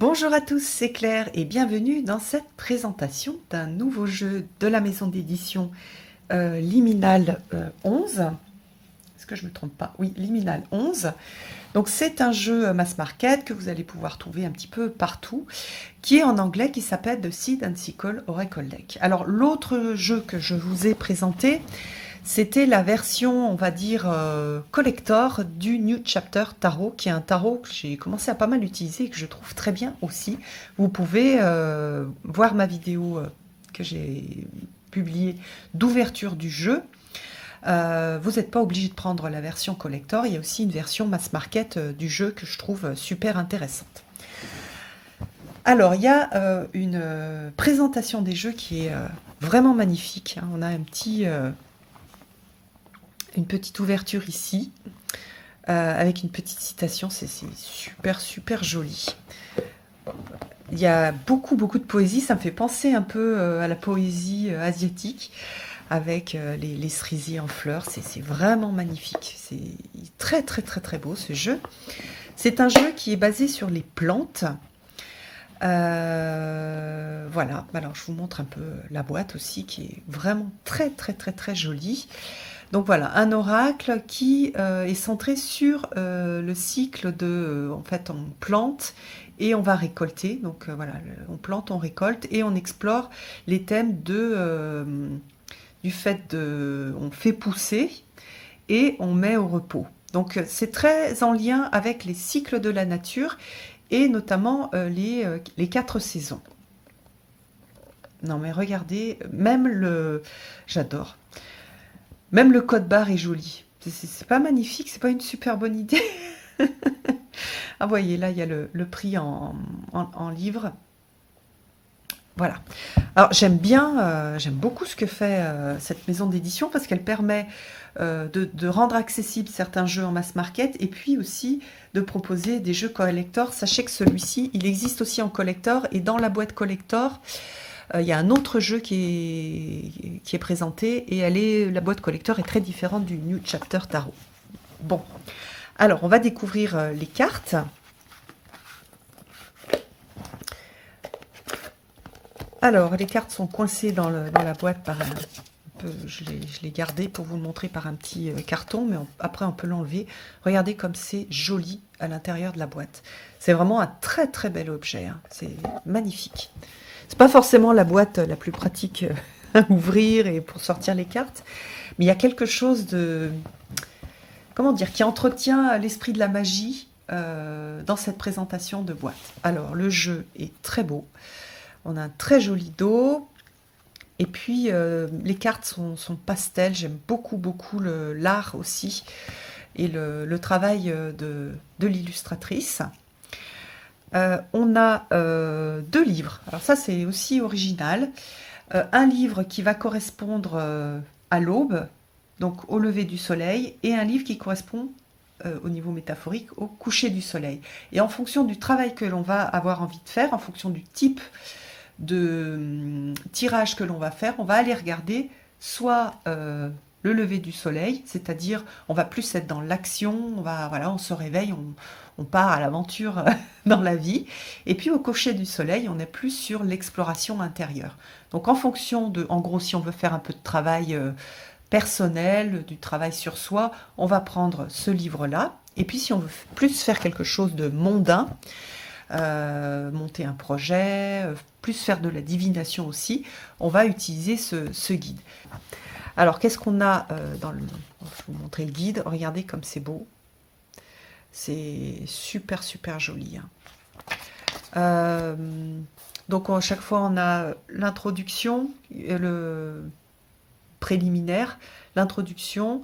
Bonjour à tous, c'est Claire et bienvenue dans cette présentation d'un nouveau jeu de la maison d'édition Liminal 11. Est-ce que je me trompe pas? Oui, Liminal 11. Donc c'est un jeu mass market que vous allez pouvoir trouver un petit peu partout, qui est en anglais, qui s'appelle The Seed and Sickle Oracle Deck. Alors l'autre jeu que je vous ai présenté, c'était la version, on va dire, collector du New Chapter Tarot, qui est un tarot que j'ai commencé à pas mal utiliser et que je trouve très bien aussi. Vous pouvez voir ma vidéo que j'ai publiée d'ouverture du jeu. Vous n'êtes pas obligé de prendre la version collector, il y a aussi une version mass market du jeu que je trouve super intéressante. Alors, il y a une présentation des jeux qui est vraiment magnifique. Hein. On a une petite ouverture ici, avec une petite citation, c'est super joli. Il y a beaucoup de poésie, ça me fait penser un peu à la poésie asiatique, avec les cerisiers en fleurs, c'est vraiment magnifique, c'est très beau ce jeu. C'est un jeu qui est basé sur les plantes. Voilà, alors je vous montre un peu la boîte aussi, qui est vraiment très jolie. Donc voilà, un oracle qui est centré sur le cycle de... en fait, on plante et on va récolter. Donc voilà, on plante, on récolte et on explore les thèmes du fait de... On fait pousser et on met au repos. Donc c'est très en lien avec les cycles de la nature et notamment les 4 saisons. Non mais regardez, même le... J'adore. Même le code barre est joli. C'est pas magnifique, c'est pas une super bonne idée. Ah, voyez, là, il y a le prix en livres. Voilà. Alors, j'aime beaucoup ce que fait cette maison d'édition parce qu'elle permet de rendre accessibles certains jeux en mass market et puis aussi de proposer des jeux collector. Sachez que celui-ci, il existe aussi en collector et dans la boîte collector, il y a un autre jeu qui est présenté et la boîte collector est très différente du New Chapter Tarot. Bon, alors on va découvrir les cartes. Alors, les cartes sont coincées dans la boîte par un peu, je l'ai gardé pour vous le montrer par un petit carton, mais après on peut l'enlever. Regardez comme c'est joli à l'intérieur de la boîte. C'est vraiment un très bel objet, hein. C'est magnifique. C'est pas forcément la boîte la plus pratique à ouvrir et pour sortir les cartes, mais il y a quelque chose de, comment dire, qui entretient l'esprit de la magie dans cette présentation de boîte. Alors, le jeu est très beau. On a un très joli dos. Et puis, les cartes sont pastel. J'aime beaucoup l'art aussi et le travail de l'illustratrice. On a 2 livres. Alors ça, c'est aussi original. Un livre qui va correspondre à l'aube, donc au lever du soleil, et un livre qui correspond au niveau métaphorique au coucher du soleil. Et en fonction du travail que l'on va avoir envie de faire, en fonction du type de tirage que l'on va faire, on va aller regarder soit le lever du soleil, c'est-à-dire on va plus être dans l'action, on se réveille, on part à l'aventure dans la vie. Et puis au coucher du soleil, on est plus sur l'exploration intérieure. Donc en fonction en gros, si on veut faire un peu de travail personnel, du travail sur soi, on va prendre ce livre-là. Et puis si on veut plus faire quelque chose de mondain, monter un projet, plus faire de la divination aussi, on va utiliser ce guide. Alors, qu'est-ce qu'on a dans le... Je vais vous montrer le guide. Regardez comme c'est beau. C'est super joli. Hein. Donc, à chaque fois, on a l'introduction, le préliminaire, l'introduction,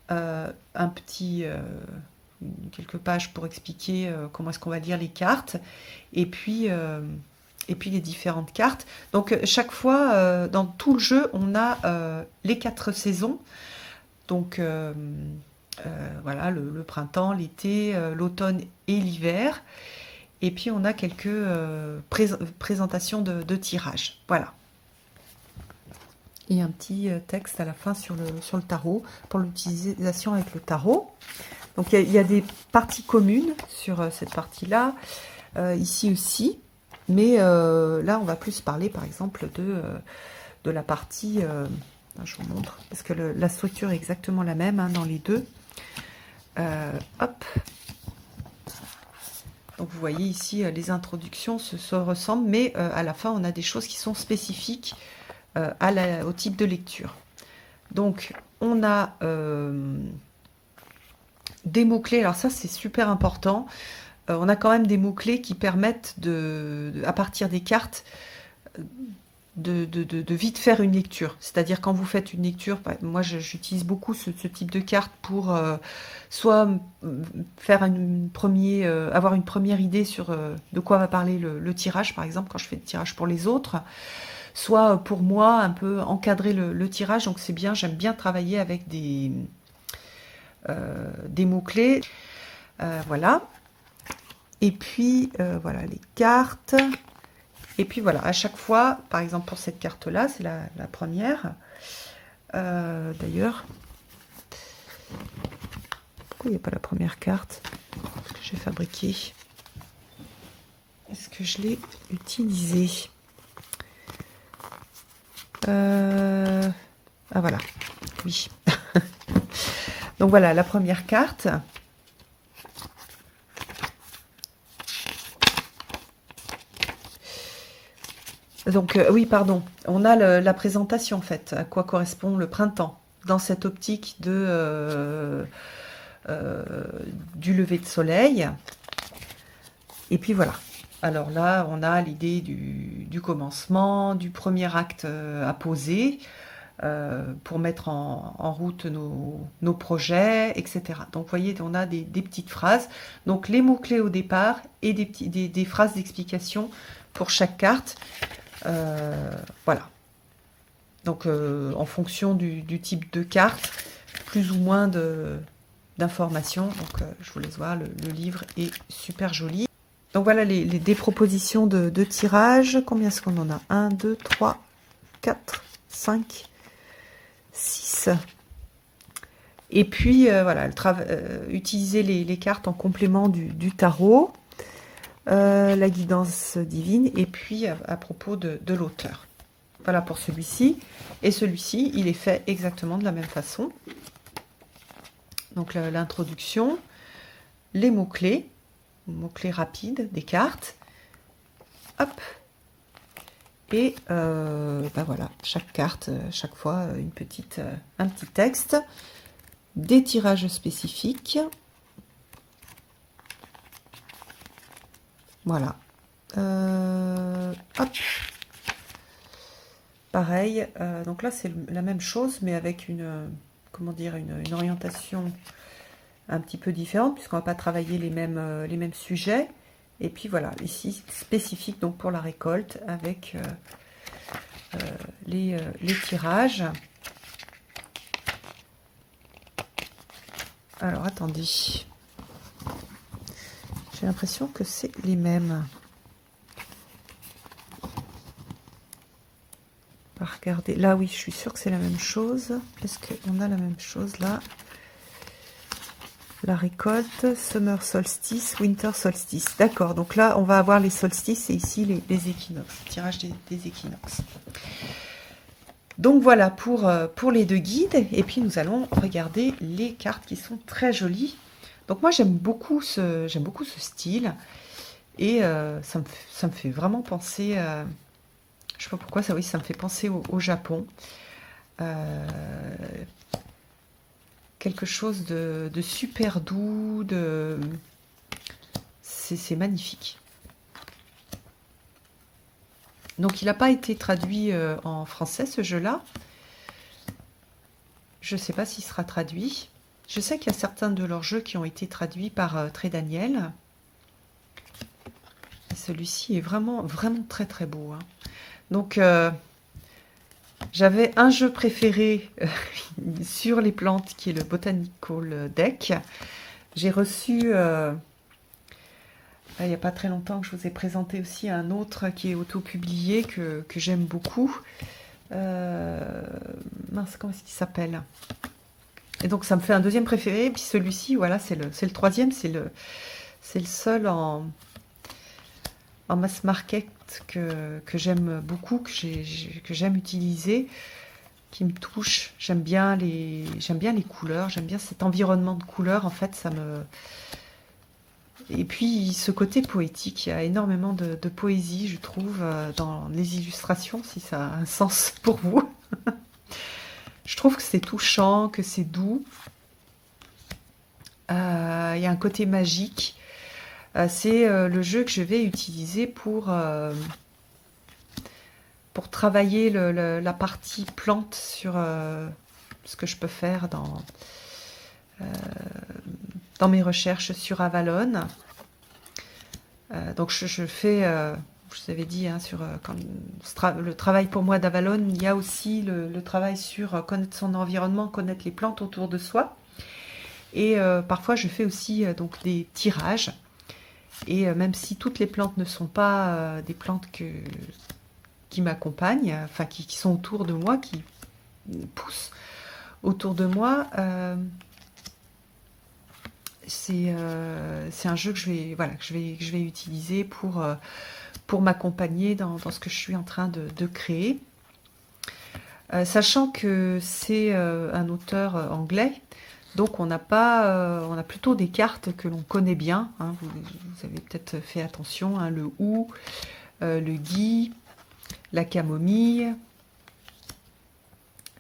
un petit... quelques pages pour expliquer comment est-ce qu'on va lire les cartes, et puis les différentes cartes. Donc chaque fois, dans tout le jeu, on a les 4 saisons. Donc voilà, le printemps, l'été, l'automne et l'hiver. Et puis on a quelques présentations de tirage. Voilà. Et un petit texte à la fin sur le tarot, pour l'utilisation avec le tarot. Donc il y a des parties communes sur cette partie-là. ici aussi. Mais là, on va plus parler, par exemple, de la partie... je vous montre, parce que la structure est exactement la même hein, dans les deux. Hop. Donc, vous voyez ici, les introductions se ressemblent, mais à la fin, on a des choses qui sont spécifiques au type de lecture. Donc, on a des mots-clés. Alors ça, c'est super important. On a quand même des mots-clés qui permettent, à partir des cartes, de vite faire une lecture. C'est-à-dire quand vous faites une lecture, moi j'utilise beaucoup ce type de carte pour soit faire avoir une première idée sur de quoi va parler le tirage, par exemple, quand je fais le tirage pour les autres, soit pour moi un peu encadrer le tirage. Donc c'est bien, j'aime bien travailler avec des mots-clés. Voilà. Et puis, voilà les cartes. Et puis voilà, à chaque fois, par exemple pour cette carte-là, c'est la première. D'ailleurs, pourquoi il n'y a pas la première carte que j'ai fabriquée? Est-ce que je l'ai utilisée? Ah voilà, oui. Donc voilà, la première carte. Donc oui, pardon, on a la présentation en fait, à quoi correspond le printemps, dans cette optique du lever de soleil. Et puis voilà. Alors là, on a l'idée du commencement, du premier acte à poser pour mettre en route nos projets, etc. Donc vous voyez, on a des petites phrases. Donc les mots-clés au départ et des phrases d'explication pour chaque carte. Voilà. Donc en fonction du type de carte, plus ou moins d'informations. Donc je vous laisse voir, le livre est super joli. Donc voilà des propositions de tirage. Combien est-ce qu'on en a? 1, 2, 3, 4, 5, 6. Et puis voilà, utiliser les cartes en complément du tarot. La guidance divine, et puis à propos de l'auteur. Voilà pour celui-ci. Et celui-ci, il est fait exactement de la même façon. Donc l'introduction, les mots-clés rapides des cartes. Hop. Et ben voilà, chaque carte, chaque fois, un petit texte. Des tirages spécifiques. Voilà. Hop. Pareil. Donc là, c'est la même chose, mais avec une orientation un petit peu différente, puisqu'on ne va pas travailler les mêmes sujets. Et puis voilà, ici, spécifique donc pour la récolte, avec les tirages. Alors, attendez. J'ai l'impression que c'est les mêmes. On va regarder. Là, oui, je suis sûre que c'est la même chose. Est-ce qu'on a la même chose là? La récolte, Summer Solstice, Winter Solstice. D'accord, donc là, on va avoir les solstices et ici les équinoxes. Tirage des équinoxes. Donc voilà pour les deux guides. Et puis, nous allons regarder les cartes qui sont très jolies. Donc moi j'aime beaucoup ce style et ça me fait vraiment penser, je sais pas pourquoi, ça me fait penser au Japon. Quelque chose de super doux, c'est magnifique. Donc il n'a pas été traduit en français ce jeu-là. Je ne sais pas s'il sera traduit. Je sais qu'il y a certains de leurs jeux qui ont été traduits par Très Daniel. Celui-ci est vraiment, vraiment très très beau. Hein. Donc, j'avais un jeu préféré sur les plantes qui est le Botanical Deck. J'ai reçu, il n'y a pas très longtemps, que je vous ai présenté aussi un autre qui est auto-publié que j'aime beaucoup. Mince, comment est-ce qu'il s'appelle ? Et donc ça me fait un deuxième préféré, puis celui-ci, voilà, c'est le troisième, c'est le seul en en mass market que j'aime beaucoup, que j'aime utiliser, qui me touche. J'aime bien les couleurs, j'aime bien cet environnement de couleurs. En fait, ça me... Et puis, ce côté poétique, il y a énormément de poésie, je trouve, dans les illustrations, si ça a un sens pour vous. Je trouve que c'est touchant, que c'est doux. Il y a un côté magique. C'est le jeu que je vais utiliser pour travailler la partie plante sur ce que je peux faire dans mes recherches sur Avalon. Donc je fais, je vous avais dit, hein, sur le travail pour moi d'Avalon, il y a aussi le travail sur connaître son environnement, connaître les plantes autour de soi. Et parfois je fais aussi donc des tirages. Et même si toutes les plantes ne sont pas des plantes qui m'accompagnent, enfin qui sont autour de moi, qui poussent autour de moi, c'est un jeu que je vais utiliser pour m'accompagner dans ce que je suis en train de créer. Sachant que c'est un auteur anglais, donc on a plutôt des cartes que l'on connaît bien, hein. Vous avez peut-être fait attention, hein, le hou, le gui, la camomille,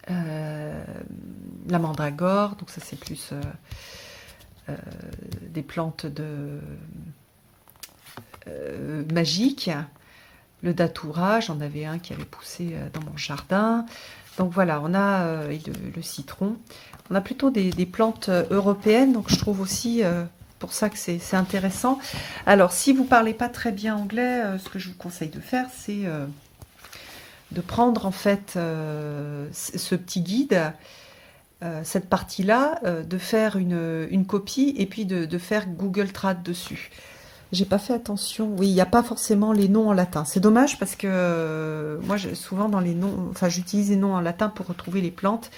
la mandragore, donc ça c'est plus des plantes magiques. Le datura, j'en avais un qui avait poussé dans mon jardin. Donc voilà, on a le citron. On a plutôt des plantes européennes, donc je trouve aussi pour ça que c'est intéressant. Alors, si vous ne parlez pas très bien anglais, ce que je vous conseille de faire, c'est de prendre en fait ce petit guide, cette partie-là, de faire une copie et puis de faire Google Trad dessus. J'ai pas fait attention. Oui, il n'y a pas forcément les noms en latin. C'est dommage parce que moi, souvent dans les noms, enfin, j'utilise les noms en latin pour retrouver les plantes.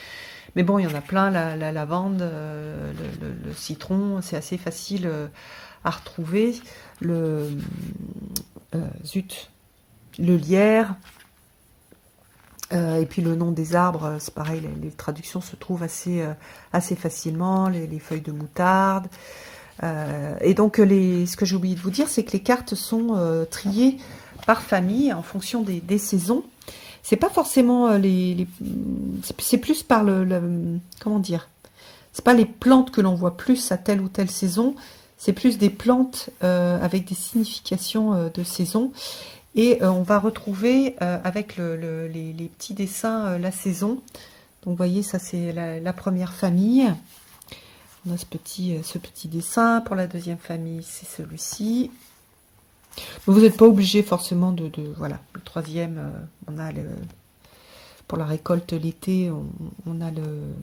Mais bon, il y en a plein, la lavande, le citron, c'est assez facile à retrouver. Le lierre. Et puis le nom des arbres, c'est pareil, les traductions se trouvent assez facilement. Les feuilles de moutarde. Et donc, ce que j'ai oublié de vous dire, c'est que les cartes sont triées par famille en fonction des saisons. C'est pas forcément c'est plus par comment dire, c'est pas les plantes que l'on voit plus à telle ou telle saison, c'est plus des plantes avec des significations de saison. Et on va retrouver avec les petits dessins la saison. Donc, vous voyez, ça c'est la première famille. On a ce petit dessin. Pour la deuxième famille, c'est celui-ci. Vous n'êtes pas obligé forcément voilà. Le troisième, on a pour la récolte l'été, on a le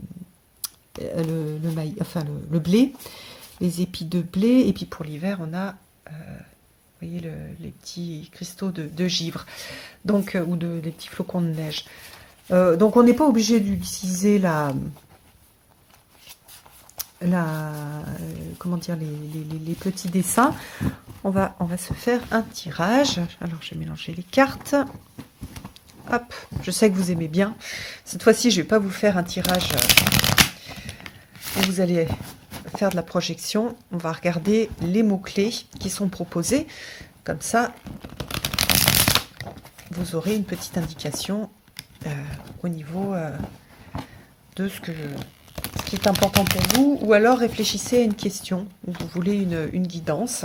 blé, les épis de blé. Et puis pour l'hiver, on a, vous voyez, les petits cristaux de givre, donc les petits flocons de neige. Donc on n'est pas obligé d'utiliser comment dire, les petits dessins. On va se faire un tirage. Alors je vais mélanger les cartes. Hop, je sais que vous aimez bien. Cette fois-ci, je ne vais pas vous faire un tirage où vous allez faire de la projection. On va regarder les mots-clés qui sont proposés. Comme ça, vous aurez une petite indication au niveau de ce qui est important pour vous, ou alors réfléchissez à une question où vous voulez une guidance.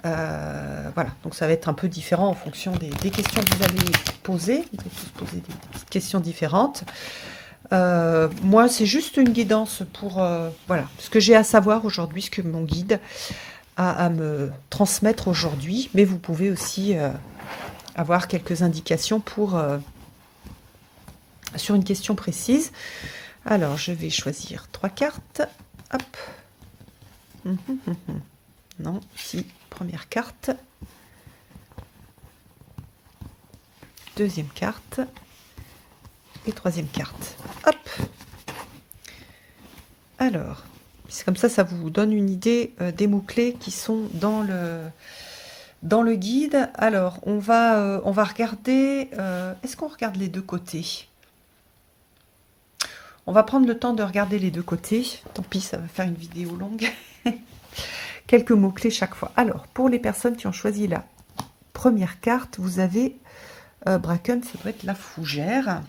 Voilà, donc ça va être un peu différent en fonction des questions que vous allez poser. Vous allez tous poser des questions différentes. Moi, c'est juste une guidance pour voilà, ce que j'ai à savoir aujourd'hui, ce que mon guide a à me transmettre aujourd'hui. Mais vous pouvez aussi avoir quelques indications sur une question précise. Alors, je vais choisir 3 cartes. Hop. Non, si. Première carte. Deuxième carte. Et troisième carte. Hop. Alors, c'est comme ça, ça vous donne une idée des mots-clés qui sont dans Dans le guide, alors, on va regarder... Est-ce qu'on regarde les deux côtés? On va prendre le temps de regarder les deux côtés. Tant pis, ça va faire une vidéo longue. Quelques mots-clés chaque fois. Alors, pour les personnes qui ont choisi la première carte, vous avez Bracken, ça doit être la fougère.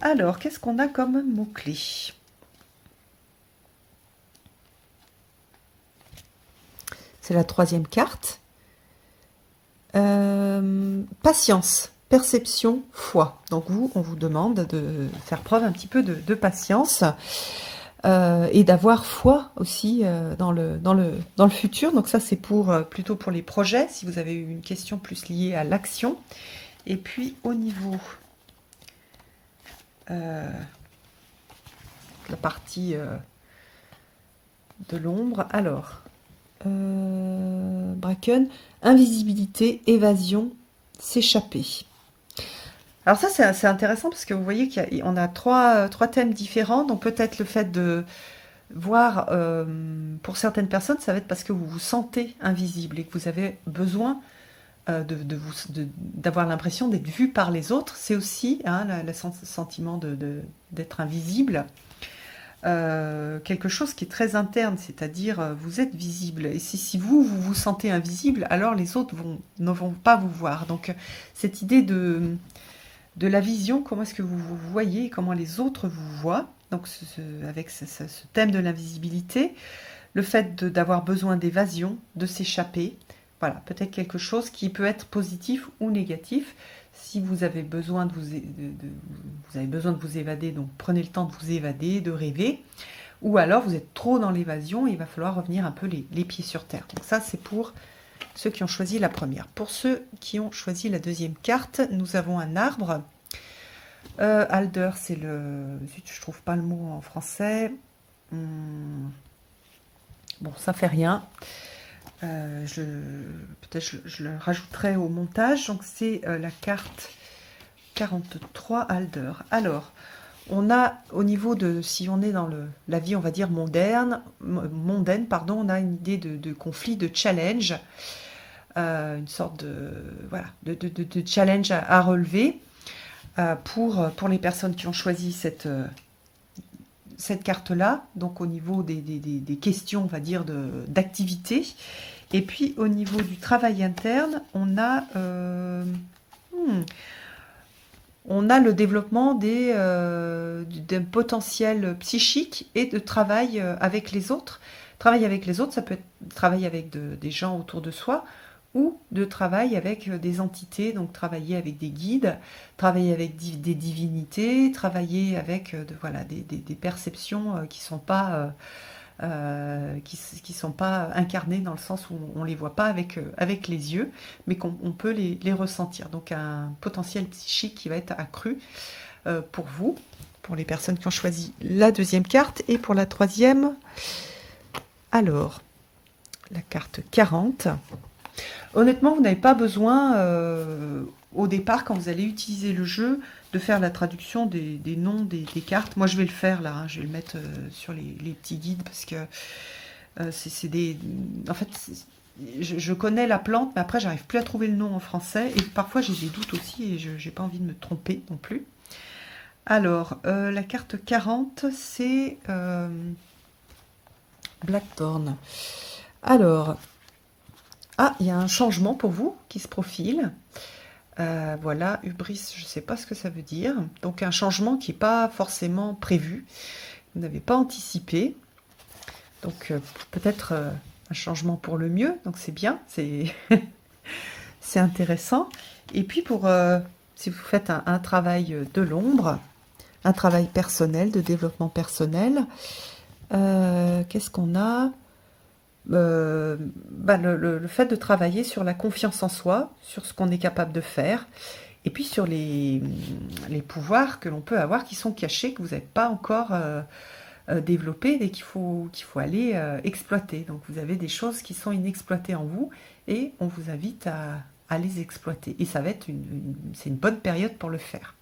Alors, qu'est-ce qu'on a comme mots-clés? C'est la troisième carte. Patience, perception, foi. Donc vous, on vous demande de faire preuve un petit peu de patience et d'avoir foi aussi dans le futur. Donc ça, c'est plutôt pour les projets, si vous avez une question plus liée à l'action. Et puis au niveau de la partie de l'ombre, alors... Bracken, invisibilité, évasion, s'échapper. Alors ça c'est intéressant parce que vous voyez qu'on a trois thèmes différents, donc peut-être le fait de voir, pour certaines personnes, ça va être parce que vous vous sentez invisible et que vous avez besoin d'avoir l'impression d'être vu par les autres. C'est aussi le sentiment d'être invisible. Quelque chose qui est très interne, c'est-à-dire vous êtes visible. Et si vous vous sentez invisible, alors les autres ne vont pas vous voir. Donc cette idée de la vision, comment est-ce que vous vous voyez, comment les autres vous voient, donc avec ce thème de l'invisibilité, le fait d'avoir besoin d'évasion, de s'échapper, voilà, peut-être quelque chose qui peut être positif ou négatif. Si vous avez besoin de vous évader, donc prenez le temps de vous évader, de rêver. Ou alors vous êtes trop dans l'évasion et il va falloir revenir un peu les pieds sur terre. Donc ça, c'est pour ceux qui ont choisi la première. Pour ceux qui ont choisi la deuxième carte, nous avons un arbre. Alder, c'est le... Zut, je trouve pas le mot en français. Bon, ça fait rien. Peut-être je le rajouterai au montage. Donc c'est la carte 43 Alder. Alors, on a au niveau de, si on est dans la vie, on va dire mondaine, pardon, on a une idée de conflit, de challenge, une sorte de challenge à relever pour les personnes qui ont choisi cette carte-là, donc au niveau des questions, on va dire, d'activité. Et puis au niveau du travail interne, on a le développement d'un potentiel psychique et de travail avec les autres. Travail avec les autres, ça peut être travailler avec des gens autour de soi ou de travail avec des entités, donc travailler avec des guides, travailler avec des divinités, travailler avec des perceptions qui sont pas sont pas incarnées dans le sens où on les voit pas avec les yeux, mais qu'on peut les ressentir. Donc un potentiel psychique qui va être accru pour vous, pour les personnes qui ont choisi la deuxième carte. Et pour la troisième, alors, la carte 40. Honnêtement, vous n'avez pas besoin, au départ, quand vous allez utiliser le jeu, de faire la traduction des noms des cartes. Moi, je vais le faire là, je vais le mettre sur les petits guides, parce que c'est des... En fait, je connais la plante, mais après, j'arrive plus à trouver le nom en français, et parfois, j'ai des doutes aussi, et je n'ai pas envie de me tromper non plus. Alors, la carte 40, c'est Blackthorn. Alors... Ah, il y a un changement pour vous qui se profile. Voilà, hubris, je ne sais pas ce que ça veut dire. Donc un changement qui n'est pas forcément prévu. Vous n'avez pas anticipé. Donc peut-être un changement pour le mieux. Donc c'est bien, c'est intéressant. Et puis si vous faites un travail de l'ombre, un travail personnel, de développement personnel, qu'est-ce qu'on a ? Le fait de travailler sur la confiance en soi, sur ce qu'on est capable de faire, et puis sur les pouvoirs que l'on peut avoir qui sont cachés, que vous n'avez pas encore développés et qu'il faut aller exploiter. Donc vous avez des choses qui sont inexploitées en vous et on vous invite à les exploiter. Et ça va être c'est une bonne période pour le faire.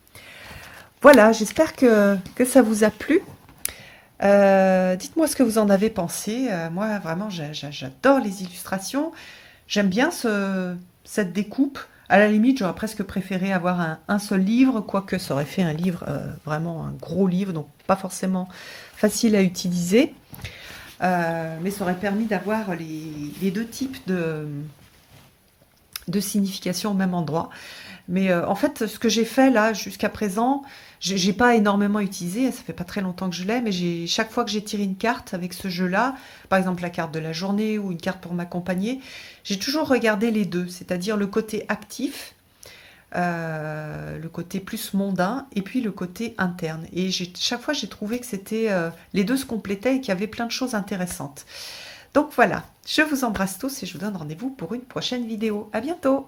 Voilà, j'espère que ça vous a plu. Dites-moi ce que vous en avez pensé. Moi, vraiment, j'adore les illustrations. J'aime bien cette découpe. À la limite, j'aurais presque préféré avoir un seul livre, quoique ça aurait fait un livre, vraiment un gros livre, donc pas forcément facile à utiliser. Mais ça aurait permis d'avoir les deux types de signification au même endroit. Mais en fait, ce que j'ai fait là jusqu'à présent, j'ai pas énormément utilisé, ça fait pas très longtemps que je l'ai, mais chaque fois que j'ai tiré une carte avec ce jeu-là, par exemple la carte de la journée ou une carte pour m'accompagner, j'ai toujours regardé les deux, c'est-à-dire le côté actif, le côté plus mondain, et puis le côté interne. Et chaque fois, j'ai trouvé que les deux se complétaient et qu'il y avait plein de choses intéressantes. Donc voilà, je vous embrasse tous et je vous donne rendez-vous pour une prochaine vidéo. À bientôt!